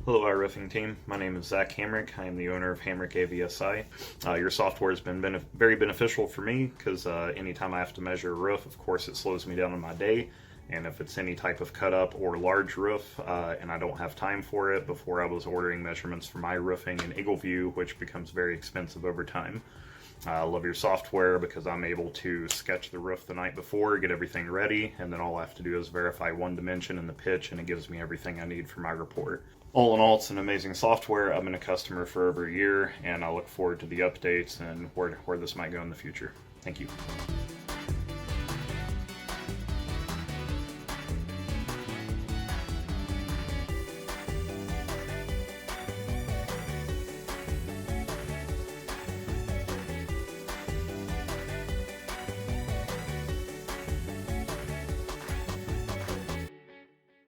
Hello, iRoofing team. My name is Zach Hamric. I am the owner of Hamric AVSI. Your software has been very beneficial for me because anytime I have to measure a roof, of course, it slows me down in my day. And if it's any type of cut up or large roof and I don't have time for it, before I was ordering measurements from iRoofing and Eagleview, which becomes very expensive over time. I love your software because I'm able to sketch the roof the night before, get everything ready, and then all I have to do is verify one dimension and the pitch, and it gives me everything I need for my report. All in all, it's an amazing software. I've been a customer for over a year, and I look forward to the updates and where this might go in the future. Thank you.